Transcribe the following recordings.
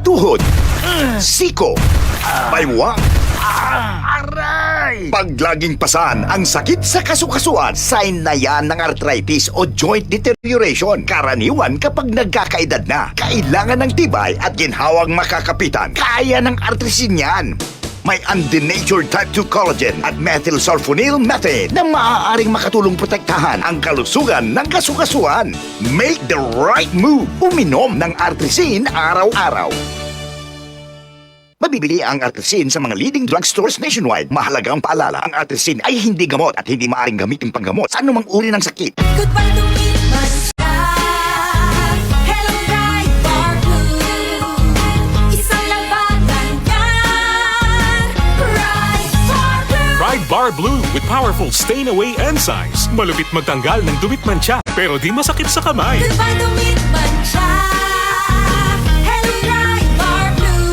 tuhod, siko, baywang, aray! Pag laging pasan ang sakit sa kasukasuan, sign na yan ng arthritis o joint deterioration. Karaniwan kapag nagkakaedad na, kailangan ng tibay at ginhawang makakapitan. Kaya ng artrisin yan. May undenatured type 2 collagen at methylsulfonyl methane na maaaring makatulong protektahan ang kalusugan ng kasukasuan. Make the right move. Uminom ng artrisin araw-araw. Mabibili ang artrisin sa mga leading drugstores nationwide. Mahalagang paalala, ang artrisin ay hindi gamot at hindi maaaring gamitin panggamot sa anumang uri ng sakit. Goodbye to me, Hello, Ride Bar Blue. Isang labanan yan. Ride Bar Blue. Ride Bar Blue with powerful stain-away enzymes. Malupit magtanggal ng dumit mancha, pero di masakit sa kamay. Goodbye to me, Hello, Ride Bar Blue.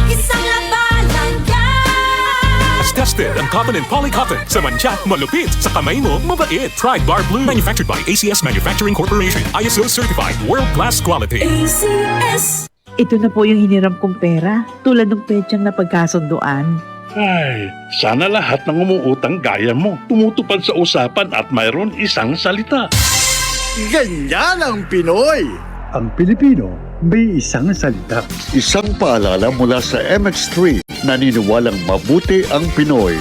Isang labanan yan. As tested ang cotton and polycotton. Sa mancha, malupit. Sa kamay mo, mabait. Ride Bar Blue. Manufactured by ACS Manufacturing Corporation. ISO certified. World-class quality. ACS. Ito na po yung hiniram kong pera, tulad ng petsang napagkasunduan. Ay, sana lahat ng umuutang gaya mo. Tumutupad sa usapan at mayroon isang salita. Ganyan ang Pinoy! Ang Pilipino may isang salita. Isang paalala mula sa MX3, naniniwalang mabuti ang Pinoy.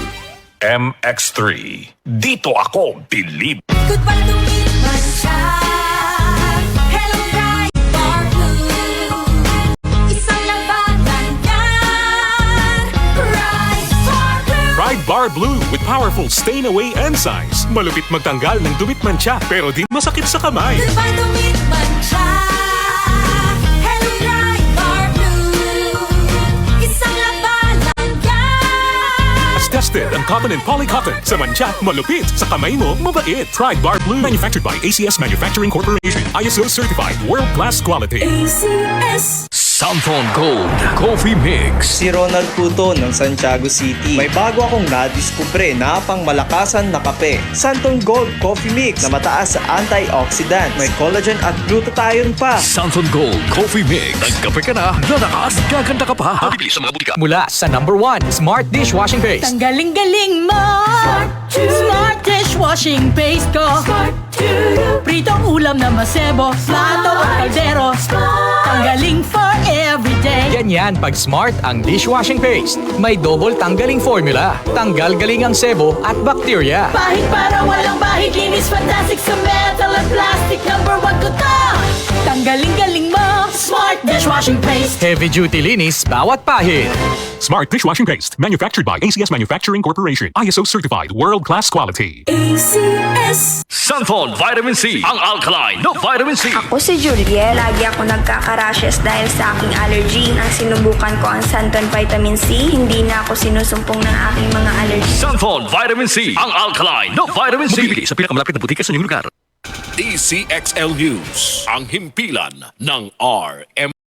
MX3. Dito ako, believe. Goodbye to me, Hello, Ride Bar Blue. Isang labanan yan. Ride Bar Blue. Ride Bar Blue with powerful stain-away enzymes. Malupit magtanggal ng dumit mancha, pero di masakit sa kamay. Goodbye to me, Hello, Ride Bar Blue. Isang labanan yan. As tested ang cotton and polycotton. Sa mancha, malupit. Sa kamay mo, mabait. Ride Bar Blue. Manufactured by ACS Manufacturing Corporation. ISO certified. World-class quality. ACS. Santon Gold Coffee Mix. Si Ronald Puto ng Santiago City. May bago akong nadiskubre na pangmalakasan na kape. Santon Gold Coffee Mix na mataas sa antioxidant. May collagen at glutathione pa. Santon Gold Coffee Mix. Nagkape ka na, lalakas, gaganda ka pa. Mabibili sa mga butika. Mula sa #1 Smart Dishwashing Paste. Tanggaling-galing mo. Smart dishwashing paste ko. Pritong ulam na masebo. Plato o kaldero. Tanggaling for everyday. Ganyan pag Smart ang dishwashing paste. May double tanggaling formula. Tanggal galing ang sebo at bakterya. Bahid para walang bahid. Linis fantastic sa metal at plastic. #1 ko to. Tanggaling-galing mo. Smart dishwashing paste. Heavy duty linis bawat pahid. Smart Dishwashing Paste. Manufactured by ACS Manufacturing Corporation. ISO certified. World-class quality. ACS. Santon Vitamin C. Ang alkaline na vitamin C. Ako si Julie. Lagi ako nagkaka-rashes dahil sa aking allergy. Ang sinubukan ko ang Santon Vitamin C, hindi na ako sinusumpong ng aking mga allergy. Santon Vitamin C. Ang alkaline na vitamin C. Mabibili sa pinakamalapit na butika sa inyong lugar. DCXL News. Ang himpilan ng RM.